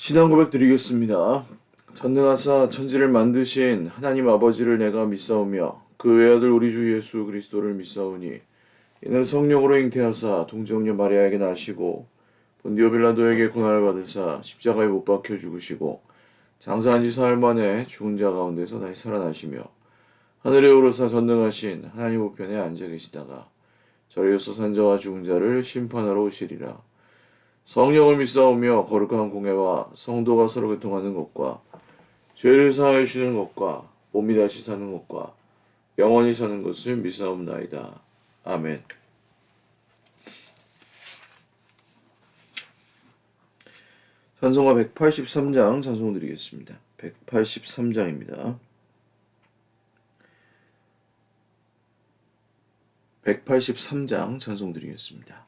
신앙 고백 드리겠습니다. 전능하사 천지를 만드신 하나님 아버지를 내가 믿사오며 그 외아들 우리 주 예수 그리스도를 믿사오니 이는 성령으로 잉태하사 동정녀 마리아에게 나시고 본디오 빌라도에게 고난을 받으사 십자가에 못 박혀 죽으시고 장사한 지 사흘 만에 죽은 자 가운데서 다시 살아나시며 하늘에 오르사 전능하신 하나님 우편에 앉아 계시다가 저리로서 산자와 죽은 자를 심판하러 오시리라. 성령을 믿사오며 거룩한 공회와 성도가 서로 교통하는 것과 죄를 사하여 주시는 것과 몸이 다시 사는 것과 영원히 사는 것을 믿사옵나이다. 아멘. 찬송가 183장 찬송 드리겠습니다. 183장입니다. 183장 찬송 드리겠습니다.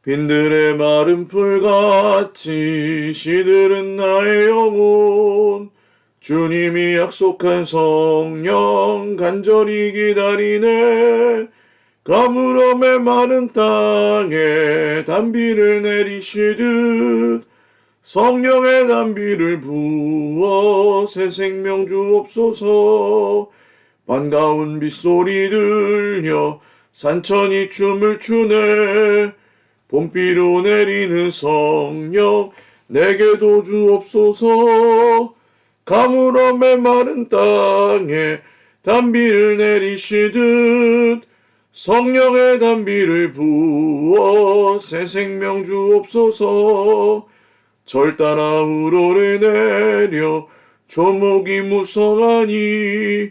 빈들의 마른 풀같이 시들은 나의 영혼 주님이 약속한 성령 간절히 기다리네. 가물음의 마른 땅에 단비를 내리시듯 성령의 단비를 부어 새 생명 주옵소서. 반가운 빗소리 들려 산천이 춤을 추네. 봄비로 내리는 성령 내게도 주옵소서. 가물음의 마른 땅에 단비를 내리시듯 성령의 단비를 부어 새 생명 주옵소서. 절 따라 우러를 내려 조목이 무성하니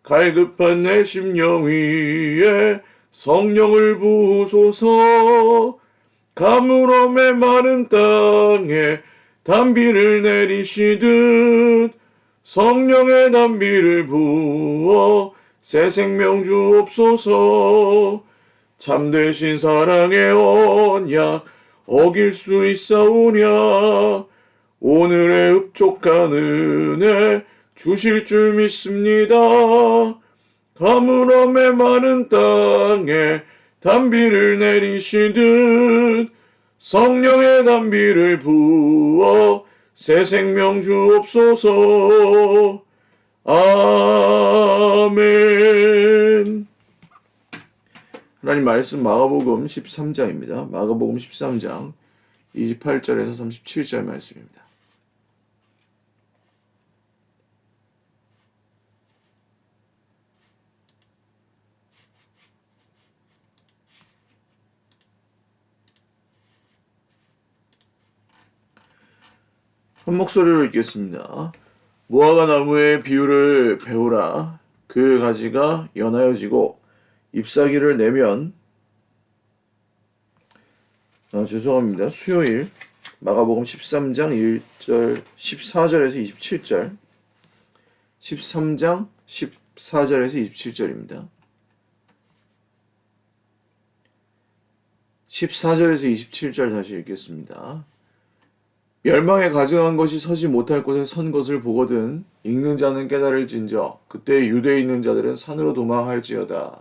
갈급한 내 심령 위에 성령을 부으소서. 가물음의 마른 땅에 단비를 내리시듯 성령의 단비를 부어 새 생명 주옵소서. 참되신 사랑의 언약 어길 수 있사오냐. 오늘의 흡족한 은혜 주실 줄 믿습니다. 가물음의 마른 땅에 단비를 내리시듯 성령의 단비를 부어 새 생명 주옵소서. 아멘. 하나님 말씀 마가복음 13장입니다. 마가복음 13장 28절에서 37절 말씀입니다. 한 목소리로 읽겠습니다. 무화과 나무의 비유를 배우라. 그 가지가 연하여지고 잎사귀를 내면 죄송합니다. 수요일 마가복음 13장 1절 14절에서 27절 13장 14절에서 27절입니다. 14절에서 27절 다시 읽겠습니다. 멸망에 가증한 것이 서지 못할 곳에 선 것을 보거든 읽는 자는 깨달을진저 그때 유대에 있는 자들은 산으로 도망할지어다.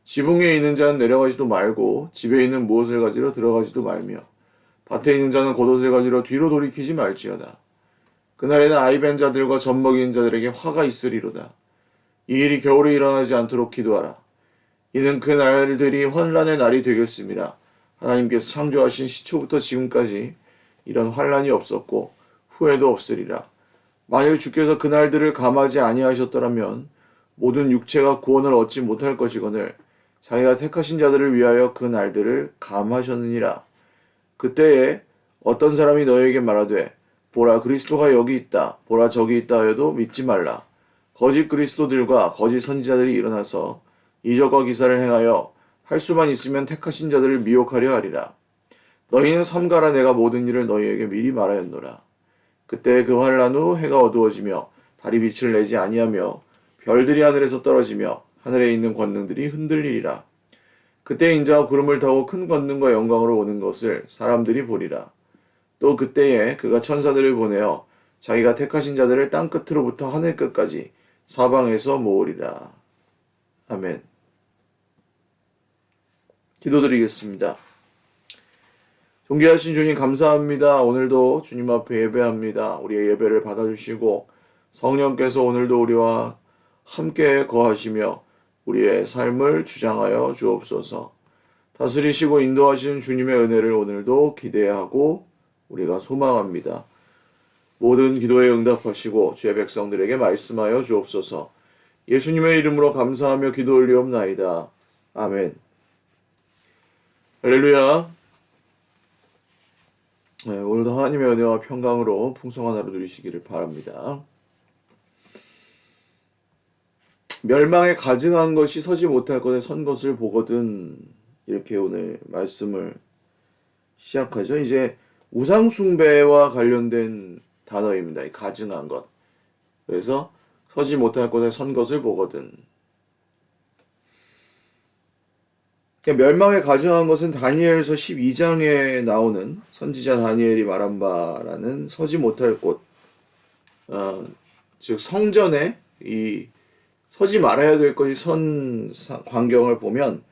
지붕에 있는 자는 내려가지도 말고 집에 있는 무엇을 가지러 들어가지도 말며 밭에 있는 자는 겉옷을 가지러 뒤로 돌이키지 말지어다. 그날에는 아이벤 자들과 젖먹이는 자들에게 화가 있으리로다. 이 일이 겨울에 일어나지 않도록 기도하라. 이는 그 날들이 환난의 날이 되겠습니다. 하나님께서 창조하신 시초부터 지금까지 이런 환난이 없었고 후에도 없으리라. 만일 주께서 그날들을 감하지 아니하셨더라면 모든 육체가 구원을 얻지 못할 것이거늘 자기가 택하신 자들을 위하여 그 날들을 감하셨느니라. 그때에 어떤 사람이 너에게 말하되 보라 그리스도가 여기 있다 보라 저기 있다 하여도 믿지 말라. 거짓 그리스도들과 거짓 선지자들이 일어나서 이적과 기사를 행하여 할 수만 있으면 택하신 자들을 미혹하려 하리라. 너희는 삼가라. 내가 모든 일을 너희에게 미리 말하였노라. 그때 그 환난 후 해가 어두워지며 달이 빛을 내지 아니하며 별들이 하늘에서 떨어지며 하늘에 있는 권능들이 흔들리리라. 그때 인자가 구름을 타고 큰 권능과 영광으로 오는 것을 사람들이 보리라. 또 그때에 그가 천사들을 보내어 자기가 택하신 자들을 땅 끝으로부터 하늘 끝까지 사방에서 모으리라. 아멘. 기도드리겠습니다. 존귀하신 주님 감사합니다. 오늘도 주님 앞에 예배합니다. 우리의 예배를 받아주시고 성령께서 오늘도 우리와 함께 거하시며 우리의 삶을 주장하여 주옵소서. 다스리시고 인도하시는 주님의 은혜를 오늘도 기대하고 우리가 소망합니다. 모든 기도에 응답하시고 주의 백성들에게 말씀하여 주옵소서. 예수님의 이름으로 감사하며 기도 올리옵나이다. 아멘. 할렐루야. 네, 오늘도 하나님의 은혜와 평강으로 풍성한 하루 누리시기를 바랍니다. 멸망에 가증한 것이 서지 못할 것에 선 것을 보거든. 이렇게 오늘 말씀을 시작하죠. 이제 우상숭배와 관련된 단어입니다. 이 가증한 것. 그래서 서지 못할 것에 선 것을 보거든. 멸망에 가증한 것은 다니엘서 12장에 나오는 선지자 다니엘이 말한 바라는 서지 못할 곳, 즉 성전에 이 서지 말아야 될 것이 선 광경을 보면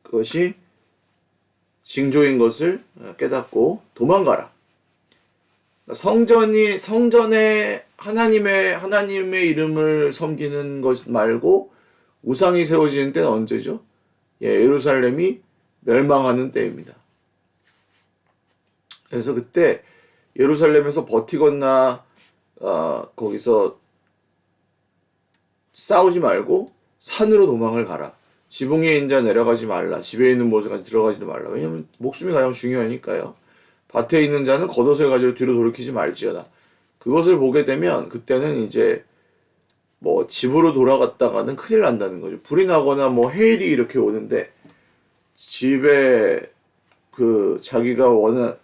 그것이 징조인 것을 깨닫고 도망가라. 성전에 하나님의 이름을 섬기는 것 말고 우상이 세워지는 때는 언제죠? 예루살렘이 멸망하는 때입니다. 그래서 그때 예루살렘에서 버티거나 거기서 싸우지 말고 산으로 도망을 가라. 지붕 위에 있는 자 내려가지 말라. 집에 있는 모습까지 들어가지도 말라. 왜냐하면 목숨이 가장 중요하니까요. 밭에 있는 자는 겉옷을 가지고 뒤로 돌이키지 말지어다. 그것을 보게 되면 그때는 이제 뭐 집으로 돌아갔다가는 큰일 난다는 거죠. 불이 나거나 뭐 해일이 이렇게 오는데 집에 그 자기가 원하는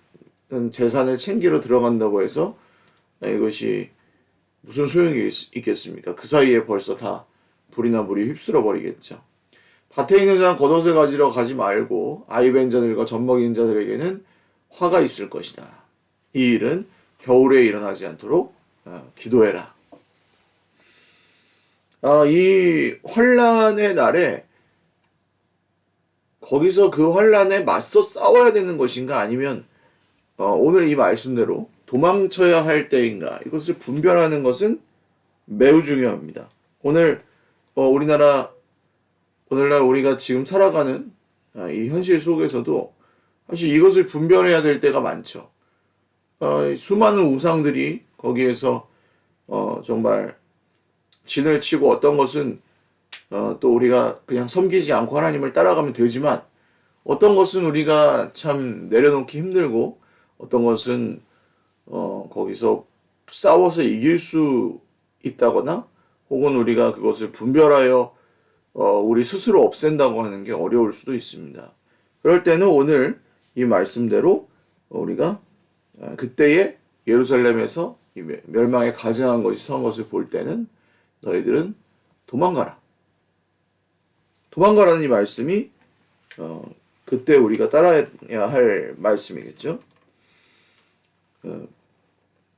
재산을 챙기러 들어간다고 해서 이것이 무슨 소용이 있겠습니까? 그 사이에 벌써 다 불이나 물이 휩쓸어 버리겠죠. 밭에 있는 자는 겉옷을 가지러 가지 말고 아이벤 자들과 젖먹이는 자들에게는 화가 있을 것이다. 이 일은 겨울에 일어나지 않도록 기도해라. 이 환란의 날에 거기서 그 환란에 맞서 싸워야 되는 것인가 아니면 오늘 이 말씀대로 도망쳐야 할 때인가 이것을 분별하는 것은 매우 중요합니다. 오늘날 우리가 지금 살아가는 이 현실 속에서도 사실 이것을 분별해야 될 때가 많죠. 수많은 우상들이 거기에서 정말 진을 치고 어떤 것은 또 우리가 그냥 섬기지 않고 하나님을 따라가면 되지만 어떤 것은 우리가 참 내려놓기 힘들고 어떤 것은 거기서 싸워서 이길 수 있다거나 혹은 우리가 그것을 분별하여 우리 스스로 없앤다고 하는 게 어려울 수도 있습니다. 그럴 때는 오늘 이 말씀대로 우리가 그때에 예루살렘에서 멸망에 가증한 것이 선 것을 볼 때는 너희들은 도망가라. 도망가라는 이 말씀이 그때 우리가 따라야 할 말씀이겠죠.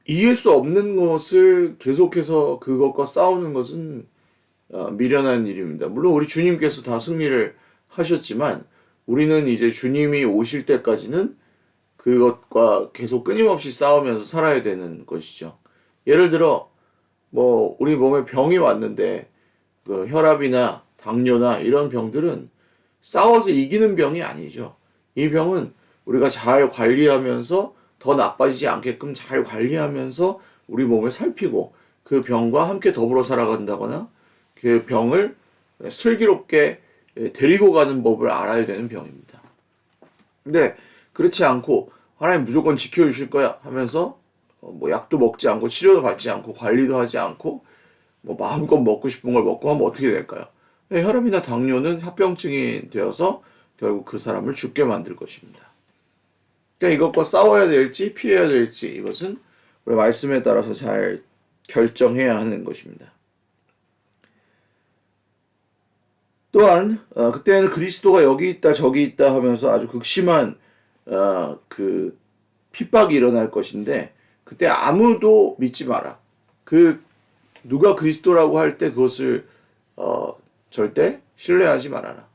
이길 수 없는 것을 계속해서 그것과 싸우는 것은 미련한 일입니다. 물론 우리 주님께서 다 승리를 하셨지만 우리는 이제 주님이 오실 때까지는 그것과 계속 끊임없이 싸우면서 살아야 되는 것이죠. 예를 들어 뭐 우리 몸에 병이 왔는데 그 혈압이나 당뇨나 이런 병들은 싸워서 이기는 병이 아니죠. 이 병은 우리가 잘 관리하면서 더 나빠지지 않게끔 잘 관리하면서 우리 몸을 살피고 그 병과 함께 더불어 살아간다거나 그 병을 슬기롭게 데리고 가는 법을 알아야 되는 병입니다. 근데 그렇지 않고 하나님 무조건 지켜주실 거야 하면서 뭐 약도 먹지 않고 치료도 받지 않고 관리도 하지 않고 뭐 마음껏 먹고 싶은 걸 먹고 하면 어떻게 될까요? 혈압이나 당뇨는 합병증이 되어서 결국 그 사람을 죽게 만들 것입니다. 그러니까 이것과 싸워야 될지 피해야 될지 이것은 우리 말씀에 따라서 잘 결정해야 하는 것입니다. 또한 그때는 그리스도가 여기 있다 저기 있다 하면서 아주 극심한 그 핍박이 일어날 것인데 그때 아무도 믿지 마라. 누가 그리스도라고 할 때 그것을 절대 신뢰하지 말아라.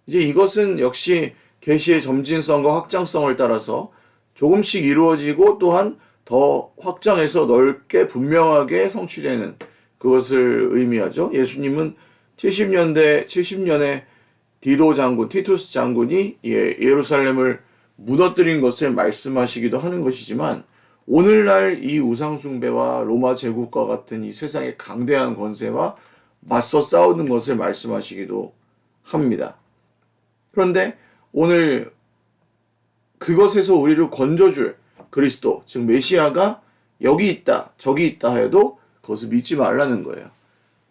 이제 이것은 역시 계시의 점진성과 확장성을 따라서 조금씩 이루어지고 또한 더 확장해서 넓게 분명하게 성취되는 그것을 의미하죠. 예수님은 70년에 디도 장군, 티투스 장군이 예루살렘을 무너뜨린 것을 말씀하시기도 하는 것이지만 오늘날 이 우상숭배와 로마 제국과 같은 이 세상의 강대한 권세와 맞서 싸우는 것을 말씀하시기도 합니다. 그런데 오늘 그것에서 우리를 건져줄 그리스도, 즉 메시아가 여기 있다, 저기 있다 해도 그것을 믿지 말라는 거예요.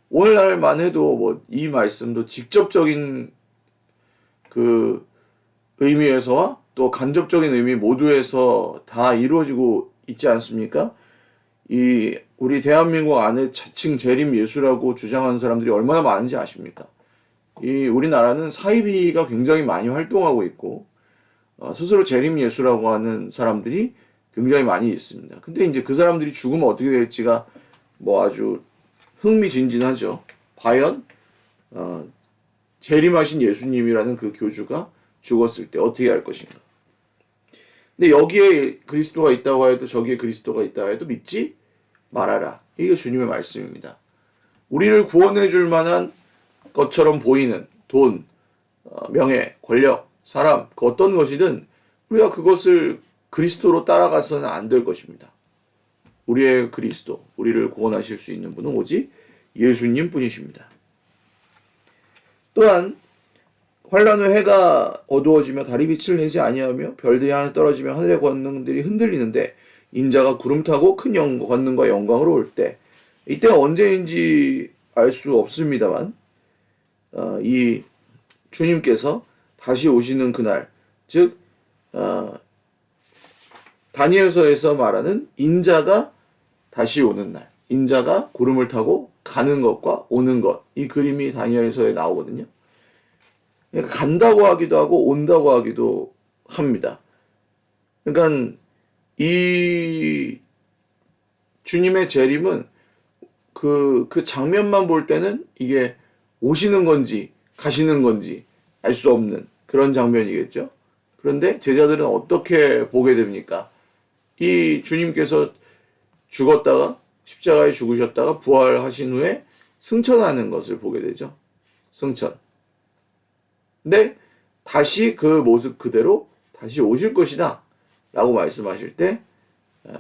오늘날만 해도 뭐 이 말씀도 직접적인 그 의미에서와 또 간접적인 의미 모두에서 다 이루어지고 있지 않습니까? 이 우리 대한민국 안에 자칭 재림 예수라고 주장하는 사람들이 얼마나 많은지 아십니까? 이 우리나라는 사이비가 굉장히 많이 활동하고 있고 스스로 재림 예수라고 하는 사람들이 굉장히 많이 있습니다. 근데 이제 그 사람들이 죽으면 어떻게 될지가 뭐 아주 흥미진진하죠. 과연 재림하신 예수님이라는 그 교주가 죽었을 때 어떻게 할 것인가? 근데 여기에 그리스도가 있다고 해도 저기에 그리스도가 있다고 해도 믿지 말아라. 이게 주님의 말씀입니다. 우리를 구원해 줄 만한 것처럼 보이는 돈, 명예, 권력, 사람, 그 어떤 것이든 우리가 그것을 그리스도로 따라가서는 안 될 것입니다. 우리의 그리스도, 우리를 구원하실 수 있는 분은 오직 예수님 뿐이십니다. 또한 환란 후 해가 어두워지며 달이 빛을 내지 아니하며 별들이 하늘 떨어지며 하늘의 권능들이 흔들리는데 인자가 구름 타고 큰 권능과 영광으로 올 때, 이때가 언제인지 알 수 없습니다만 이 주님께서 다시 오시는 그날, 즉 다니엘서에서 말하는 인자가 다시 오는 날, 인자가 구름을 타고 가는 것과 오는 것, 이 그림이 다니엘서에 나오거든요. 간다고 하기도 하고 온다고 하기도 합니다. 그러니까 이 주님의 재림은 그 장면만 볼 때는 이게 오시는 건지 가시는 건지 알 수 없는 그런 장면이겠죠. 그런데 제자들은 어떻게 보게 됩니까? 이 주님께서 죽었다가 십자가에 죽으셨다가 부활하신 후에 승천하는 것을 보게 되죠. 승천. 근데 다시 그 모습 그대로 다시 오실 것이다 라고 말씀하실 때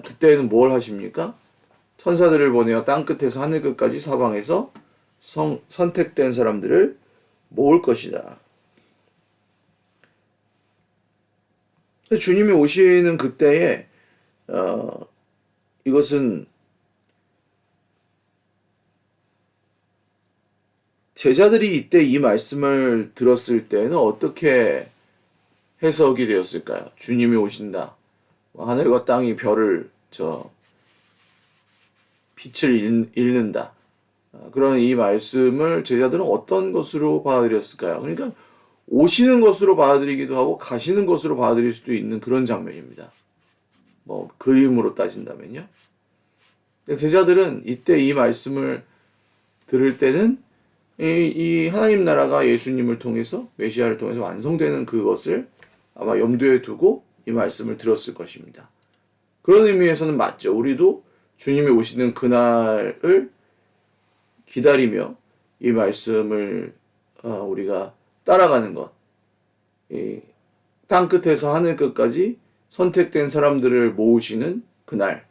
그때는 뭘 하십니까? 천사들을 보내어 땅끝에서 하늘끝까지 사방에서 선택된 사람들을 모을 것이다. 주님이 오시는 그때에 이것은 제자들이 이때 이 말씀을 들었을 때는 어떻게 해석이 되었을까요? 주님이 오신다. 하늘과 땅이 별을 빛을 잃는다. 그런 이 말씀을 제자들은 어떤 것으로 받아들였을까요? 그러니까 오시는 것으로 받아들이기도 하고 가시는 것으로 받아들일 수도 있는 그런 장면입니다. 뭐 그림으로 따진다면요. 제자들은 이때 이 말씀을 들을 때는 이 하나님 나라가 예수님을 통해서 메시아를 통해서 완성되는 그것을 아마 염두에 두고 이 말씀을 들었을 것입니다. 그런 의미에서는 맞죠. 우리도 주님이 오시는 그날을 기다리며 이 말씀을 우리가 따라가는 것, 땅 끝에서 하늘 끝까지 선택된 사람들을 모으시는 그날,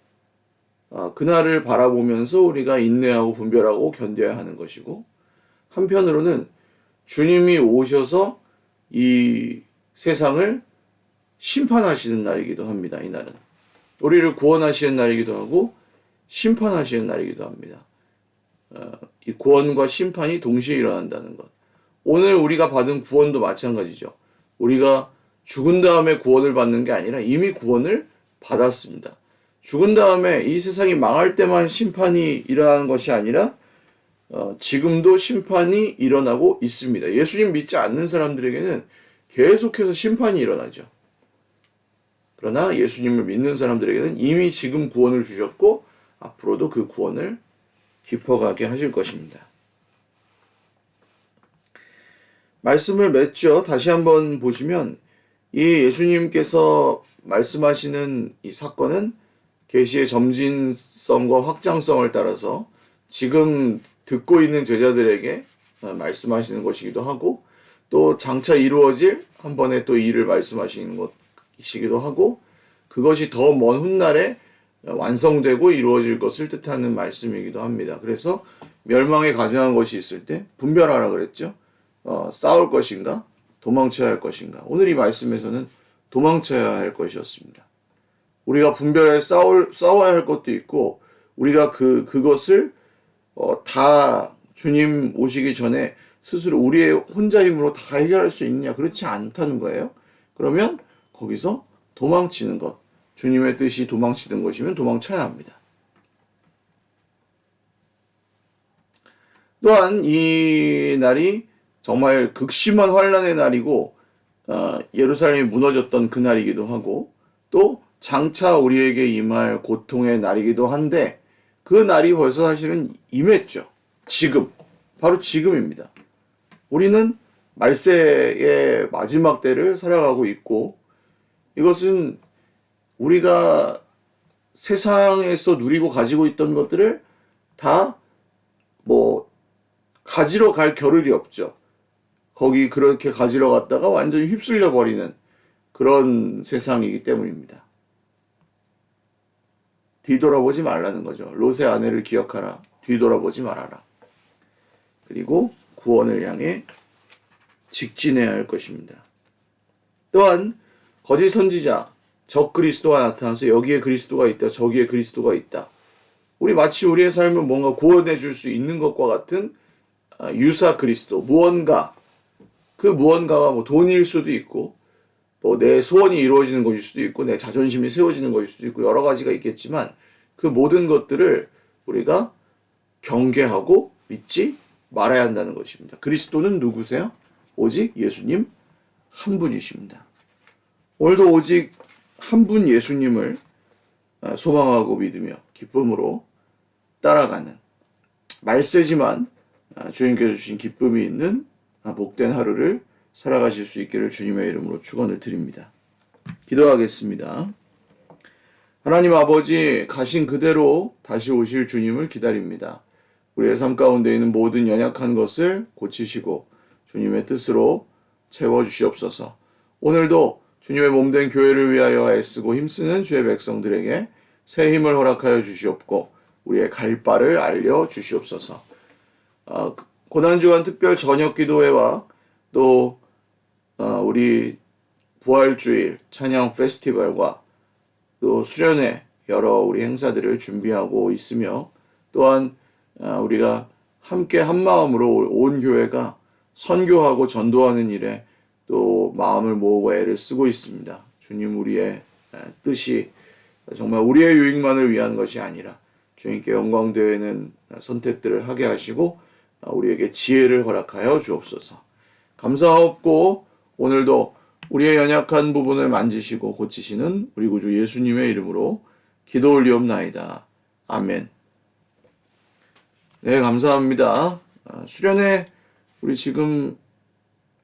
그날을 바라보면서 우리가 인내하고 분별하고 견뎌야 하는 것이고, 한편으로는 주님이 오셔서 이 세상을 심판하시는 날이기도 합니다. 이 날은 우리를 구원하시는 날이기도 하고 심판하시는 날이기도 합니다. 이 구원과 심판이 동시에 일어난다는 것. 오늘 우리가 받은 구원도 마찬가지죠. 우리가 죽은 다음에 구원을 받는 게 아니라 이미 구원을 받았습니다. 죽은 다음에 이 세상이 망할 때만 심판이 일어나는 것이 아니라 지금도 심판이 일어나고 있습니다. 예수님 믿지 않는 사람들에게는 계속해서 심판이 일어나죠. 그러나 예수님을 믿는 사람들에게는 이미 지금 구원을 주셨고 앞으로도 그 구원을 깊어가게 하실 것입니다. 말씀을 맺죠. 다시 한번 보시면 이 예수님께서 말씀하시는 이 사건은 계시의 점진성과 확장성을 따라서 지금 듣고 있는 제자들에게 말씀하시는 것이기도 하고, 또 장차 이루어질 한 번에 또 일을 말씀하시는 것이기도 하고, 그것이 더 먼 훗날에 완성되고 이루어질 것을 뜻하는 말씀이기도 합니다. 그래서 멸망에 가증한 것이 있을 때 분별하라 그랬죠. 싸울 것인가 도망쳐야 할 것인가. 오늘 이 말씀에서는 도망쳐야 할 것이었습니다. 우리가 분별해 싸워야 할 것도 있고, 우리가 그것을 다 주님 오시기 전에 스스로 우리의 혼자 힘으로 다 해결할 수 있느냐? 그렇지 않다는 거예요. 그러면 거기서 도망치는 것, 주님의 뜻이 도망치는 것이면 도망쳐야 합니다. 또한 이 날이 정말 극심한 환란의 날이고, 예루살렘이 무너졌던 그 날이기도 하고, 또 장차 우리에게 임할 고통의 날이기도 한데, 그 날이 벌써 사실은 임했죠. 지금, 바로 지금입니다. 우리는 말세의 마지막 때를 살아가고 있고, 이것은 우리가 세상에서 누리고 가지고 있던 것들을 다 가지러 갈 겨를이 없죠. 거기 그렇게 가지러 갔다가 완전히 휩쓸려 버리는 그런 세상이기 때문입니다. 뒤돌아보지 말라는 거죠. 롯의 아내를 기억하라. 뒤돌아보지 말아라. 그리고 구원을 향해 직진해야 할 것입니다. 또한 거짓 선지자, 적 그리스도가 나타나서 여기에 그리스도가 있다, 저기에 그리스도가 있다. 우리 마치 우리의 삶을 뭔가 구원해 줄 수 있는 것과 같은 유사 그리스도, 무언가, 그 무언가가 돈일 수도 있고, 내 소원이 이루어지는 것일 수도 있고, 내 자존심이 세워지는 것일 수도 있고, 여러 가지가 있겠지만, 그 모든 것들을 우리가 경계하고 믿지 말아야 한다는 것입니다. 그리스도는 누구세요? 오직 예수님 한 분이십니다. 오늘도 오직 한 분 예수님을 소망하고 믿으며 기쁨으로 따라가는, 말세지만 주님께서 주신 기쁨이 있는 복된 하루를 살아가실 수 있기를 주님의 이름으로 축원을 드립니다. 기도하겠습니다. 하나님 아버지, 가신 그대로 다시 오실 주님을 기다립니다. 우리의 삶 가운데 있는 모든 연약한 것을 고치시고 주님의 뜻으로 채워주시옵소서. 오늘도 주님의 몸된 교회를 위하여 애쓰고 힘쓰는 주의 백성들에게 새 힘을 허락하여 주시옵고 우리의 갈 바를 알려주시옵소서. 고난주간 특별 저녁 기도회와 또 우리 부활주일 찬양 페스티벌과 또 수련회 여러 우리 행사들을 준비하고 있으며, 또한 우리가 함께 한 마음으로 온 교회가 선교하고 전도하는 일에 또 마음을 모으고 애를 쓰고 있습니다. 주님, 우리의 뜻이 정말 우리의 유익만을 위한 것이 아니라 주님께 영광되는 선택들을 하게 하시고 우리에게 지혜를 허락하여 주옵소서. 감사하옵고 오늘도 우리의 연약한 부분을 만지시고 고치시는 우리 구주 예수님의 이름으로 기도 올리옵나이다. 아멘. 네, 감사합니다. 수련회 우리 지금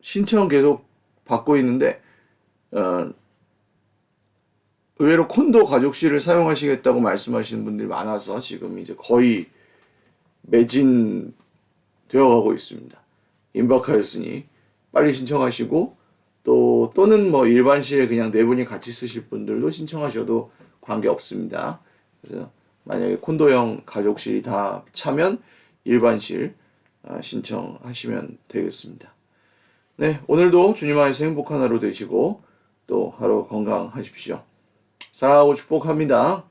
신청 계속 받고 있는데 의외로 콘도 가족실을 사용하시겠다고 말씀하시는 분들이 많아서 지금 이제 거의 매진되어 가고 있습니다. 임박하였으니 빨리 신청하시고 또는 일반실 그냥 네 분이 같이 쓰실 분들도 신청하셔도 관계 없습니다. 그래서 만약에 콘도형 가족실이 다 차면 일반실 신청하시면 되겠습니다. 네, 오늘도 주님 안에서 행복한 하루 되시고 또 하루 건강하십시오. 사랑하고 축복합니다.